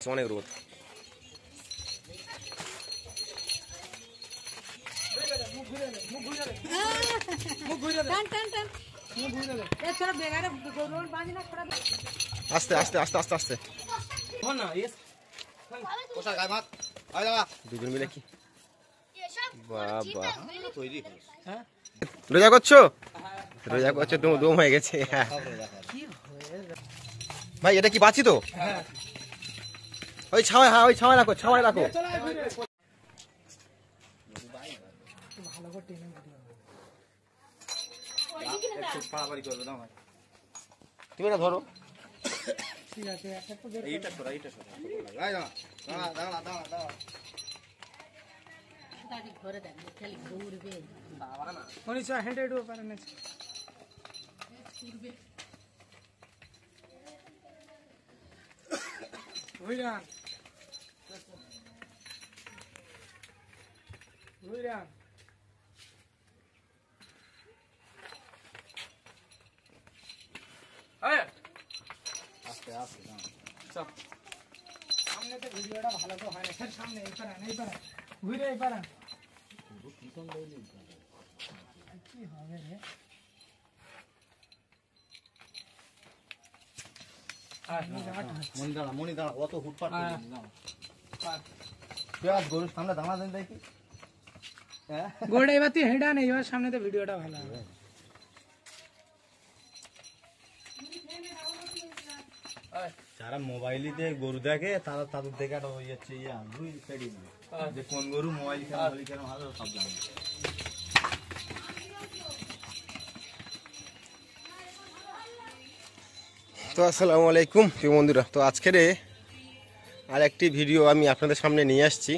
হচ্ছে, অনেক রোদ। আস্তে আস্তে আস্তে আস্তে আস্তে দুজন মিলে কি বাবা রোজা করছো? রোজা করছো তুমি, দম হয়ে গেছে। ভাই এটা কি বাঁচি তো? ওই ছাওয়ায়, হ্যাঁ ওই ছাওয়ায় রাখো, ছাওয়ায় রাখো। তুমি না ধরো, ঠিক আছে। এইটা সরা, এইটা সরা। এই না, দাঁড়া দাঁড়া দাঁড়া দাঁড়া। দাদি ঘরে দেন, খালি দৌড়বে বাবা না। কোনি চা হেডে হেডে পারে না। ওইরা ওইরা আয় আস্তে আস্তে না চল। সামনে তো ভিডিওটা ভালো তো হয় না, স্যার সামনে এই পারা এই পারা ঘুরে এই পারা পিছন লইলি কি হবে রে। মনি দাঁড়া অত হুটপাট করবি না। পেঁয়াজ গরুর সামনে দাঁড়া দেন দেখি। হ্যাঁ গোড়া এবার তুই হেডা নেই, এবার সামনে তো ভিডিওটা ভালো হবে। যারা মোবাইলিতে গরু দেখে তারা তাদের দেখে একটা হয়ে যাচ্ছে যে কোন গরু মোবাইল কেন ভালো সব জানে। তো আসসালামু আলাইকুম প্রিয় বন্ধুরা, তো আজকের আর একটি ভিডিও আমি আপনাদের সামনে নিয়ে আসছি।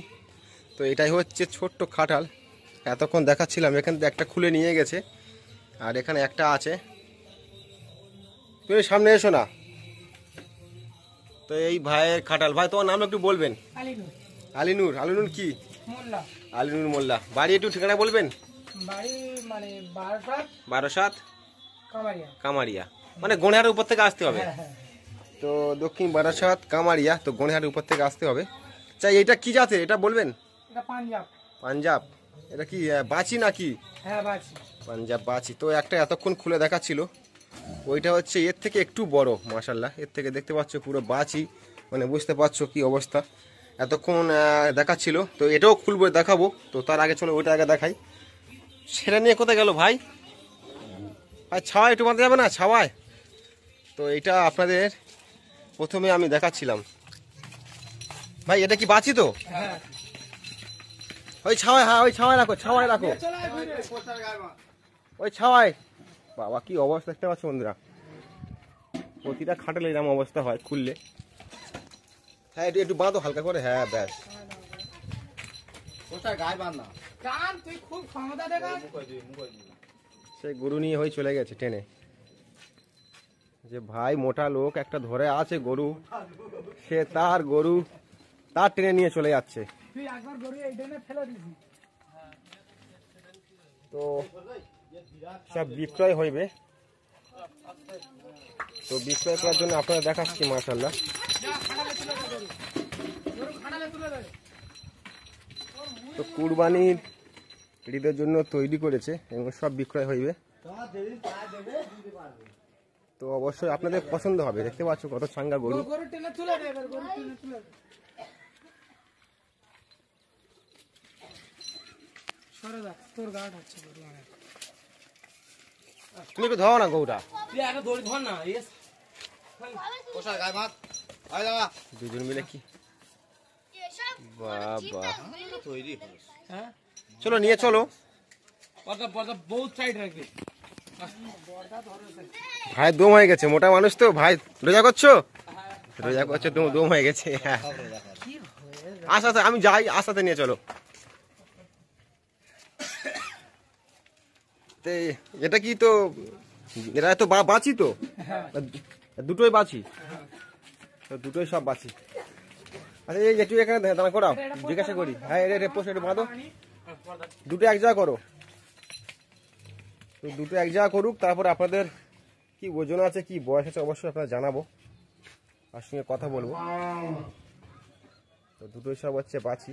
তো এটাই হচ্ছে ছোট্ট খাটাল। এতক্ষণ দেখাচ্ছিলাম, এখান থেকে একটা খুলে নিয়ে গেছে আর এখানে একটা আছে। তুমি সামনে এসো না। তো এই ভাইয়ের খাটাল। ভাই তোমার নাম একটু বলবেন? আলিনুর। আলিনুর কি? মোল্লা। আলিনুর মোল্লা। বাড়ি একটু ঠিকানা বলবেন? বাড়ি মানে বারাসাত কামারিয়া, মানে গণিহাটের উপর থেকে আসতে হবে। তো দক্ষিণ বারাসাত কামারিয়া, তো গণিহাটের উপর থেকে আসতে হবে। চাই এটা কি জাতের এটা বলবেন? এটা পাঞ্জাব। পাঞ্জাব। এটা কি বাচি নাকি? হ্যাঁ বাচি, পাঞ্জাব বাচি। তো একটা এতক্ষণ খুলে দেখাচ্ছিল, ওইটা হচ্ছে এর থেকে একটু বড়। মাশাআল্লাহ, এর থেকে দেখতে পাচ্ছ পুরো বাচি, মানে বুঝতে পারছো কি অবস্থা। এতক্ষণ দেখাচ্ছিল, তো এটাও খুলবো দেখাবো। তো তার আগে চলো ওইটা আগে দেখাই। সেটা নিয়ে কোথায় গেল ভাই? আর ছাওয়ায় একটু বাঁধা যাবে না? ছাওয়ায়। তো এটা আপনাদের প্রথমে আমি দেখাচ্ছিলাম। ভাই এটা কি বাঁচি তো? ওই ছাওয়ায়, হ্যাঁ ওই ছাওয়ায় রাখো, ছাওয়ায় রাখো, ওই ছাওয়ায়। বাবা কি অবস্থা দেখতে পাচ্ছ বন্ধুরা, প্রতিটা খাটালে এরকম অবস্থা হয় খুললে। হ্যাঁ একটু একটু বাঁধো হালকা করে। হ্যাঁ ব্যাস, সে গরু নিয়ে হয়ে চলে গেছে টেনে। যে ভাই মোটা লোক একটা ধরে আছে গরু, সে তার গরু তার টেনে নিয়ে চলে যাচ্ছে। তো সব বিক্রয় হইবে, তো বিক্রয় করার জন্য আপনারা দেখাচ্ছি। মাশাআল্লাহ, তো কুরবানির ঈদের জন্য তৈরি করেছে এবং সব বিক্রয় হইবে। তো অবশ্যই আপনাদের পছন্দ হবে। দেখতে পাচ্ছ কত চাঙ্গা গরু। তুমি একটু ধরো না গরুটা, দুজন মিলে কি বাবা। চলো নিয়ে চলো। ভাই দম হয়ে গেছে, মোটা মানুষ তো। ভাই রোজা করছো? রোজা করছো তুমি, দম হয়ে গেছে। আস্তে আমি যাই, আস্তে নিয়ে চলো। এটা কি তো, এটা তো বাঁচি তো? দুটোই বাঁচি, দুটোই সব বাঁচি। আচ্ছা এই একটু এখানে দাঁড়া করাও, জিজ্ঞাসা করি। হ্যাঁ এটা পোস্ট একটু বাঁধো, দুটো এক জায়গা করো। তো দুটো এক জায়গা করুক, তারপর আপনাদের কি ওজন আছে কি বয়স আছে অবশ্যই আপনারা জানাবো, আর সঙ্গে কথা বলবো। দুটোই সব হচ্ছে বাছি।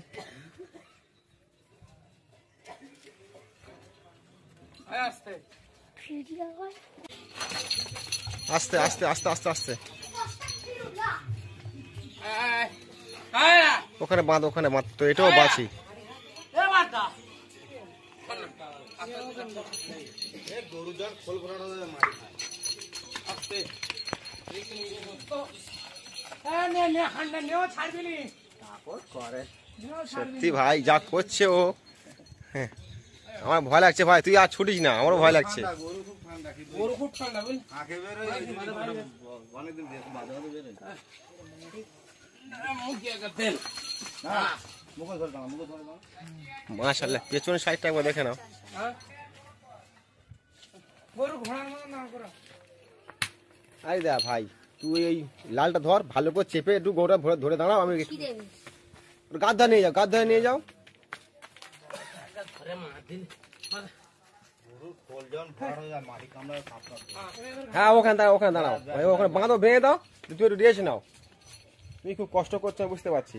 আস্তে আস্তে আস্তে আস্তে আস্তে ওখানে বাঁধ, ওখানে বাঁধ। তো এটাও বাছি। সত্যি ভাই যা করছে ও, হ্যাঁ আমার ভয় লাগছে ভাই, তুই আর ছুটিস না, আমারও ভয় লাগছে। মাশাআল্লাহ, পেছনের সাইডটা একবার দেখে নাও। আরে দা ভাই, তুই এই লালটা ধর, ভালো করে চেপে একটু গরুটা ধরে দাঁড়াও। আমি গাধা নিয়ে যাও, গাধা নিয়ে যাও। হ্যাঁ ওখানে দাঁড়াও, ওখানে দাঁড়াও, ওখানে বাঁধো, ভেঙে দাও। তুই একটু রেস্ট নাও, তুমি খুব কষ্ট করছো বুঝতে পারছি।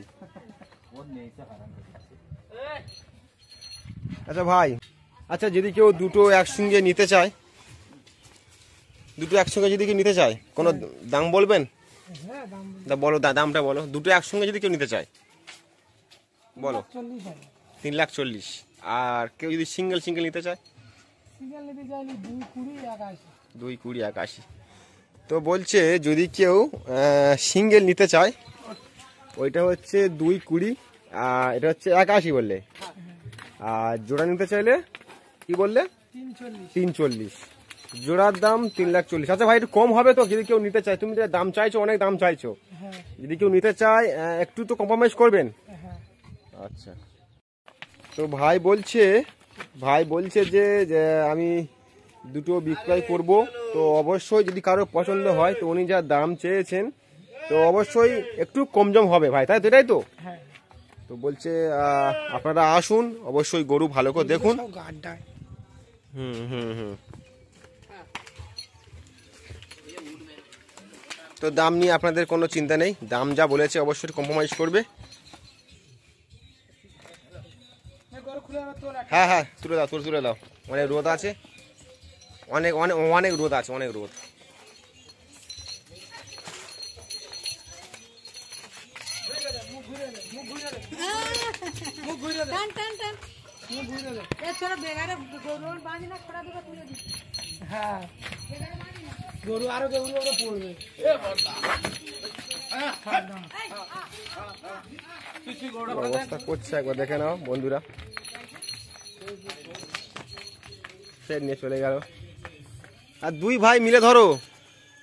আচ্ছা ভাই, আচ্ছা যদি কেউ দুটো একসঙ্গে নিতে চায়, দুটো একসঙ্গে যদি কেউ নিতে চায়, কোনো দাম বলবেন? বলো দামটা বলো, দুটো একসঙ্গে যদি কেউ নিতে চায় বলো। 3,40,000। আর কেউ যদি সিঙ্গেল সিঙ্গেল নিতে চায়? 2,20,81। তো বলছে যদি কেউ সিঙ্গেল নিতে চায় ওইটা হচ্ছে 2,20, আর এটা হচ্ছে 81 বললে। আর জোড়া নিতে চাইলে কি বললে? 340। জোড়ার দাম 3,40,000। আচ্ছা ভাই একটু কম হবে তো যদি কেউ নিতে চায়? তুমি যে দাম চাইছো, অনেক দাম চাইছো, যদি কেউ নিতে চায় একটু তো কম্প্রোমাইজ করবেন? আচ্ছা। তো ভাই বলছে যে আমি দুটো বিক্রয় করব, তো অবশ্যই যদি কারো পছন্দ হয় তো উনি যা দাম চেয়েছেন তো অবশ্যই একটু কমজম হবে ভাই, তাই তো? এটাই তো? তো বলছে আপনারা আসুন, অবশ্যই গরু ভালো করে দেখুন। তো দাম নিয়ে আপনাদের কোনো চিন্তা নেই, দাম যা বলেছে অবশ্যই কম্প্রোমাইজ করবে। হ্যাঁ হ্যাঁ তুলে দাও, তুলে দাও। অনেক রোদ আছে, অনেক অনেক অনেক রোদ আছে, অনেক রোদ। গরু আরো পড়বে। অবস্থা করছে একবার দেখে নাও বন্ধুরা। ফের নিয়ে চলে গেল। আর দুই ভাই মিলে ধরো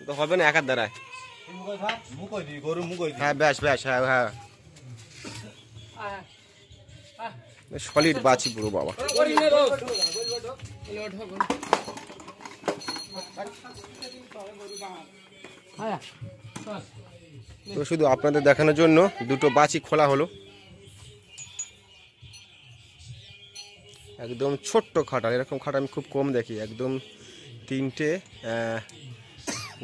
তো হবে না একার দ্বারায়। হ্যাঁ ব্যাস ব্যাস, হ্যাঁ হ্যাঁ সলিড বাছি পুরো বাবা। তো শুধু আপনাদের দেখানোর জন্য দুটো বাছি খোলা হলো। একদম ছোট্ট খাটাল, এরকম খাটাল আমি খুব কম দেখি। একদম 3টে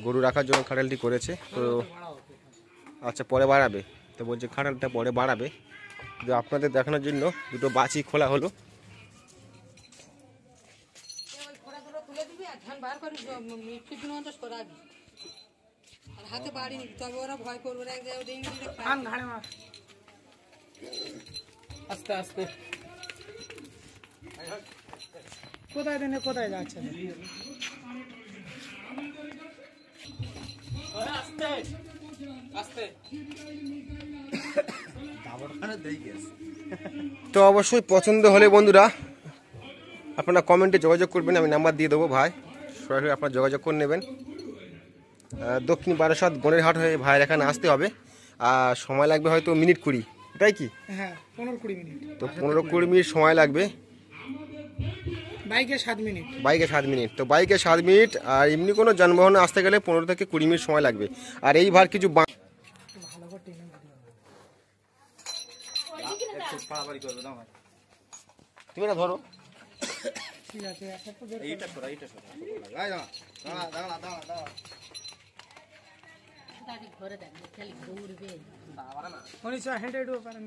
গরু রাখার জন্য খাটালটি করেছে। তো আচ্ছা পরে বাড়াবে, তো বলছে খাটালটা পরে বাড়াবে। তো আপনাদের দেখানোর জন্য দুটো বাছি খোলা হলো। আস্তে আস্তে কোথায় দেন, কোথায় যাচ্ছে? তো অবশ্যই পছন্দ হলে বন্ধুরা আপনারা কমেন্টে যোগাযোগ করবেন, আমি নাম্বার দিয়ে দেবো ভাই, সরাসরি আপনারা যোগাযোগ করে নেবেন। দক্ষিণ বারাসাত গণেরহাট হয়ে ভাইয়ের এখানে আসতে হবে, আর সময় লাগবে হয়তো মিনিট 20, তাই কি? হ্যাঁ 15-20 মিনিট। তো 15-20 মিনিট সময় লাগবে। বাইকে 7 মিনিট। বাইকে 7 মিনিট, তো বাইকে 7 মিনিট, আর এমনি কোনো যানবাহনে আসতে গেলে 15 থেকে 20 মিনিট সময় লাগবে। আর এই ভার কিছু তুমি না ধরো, ঠিক আছে। মনীষা হেঁটে হেঁটেও পারেন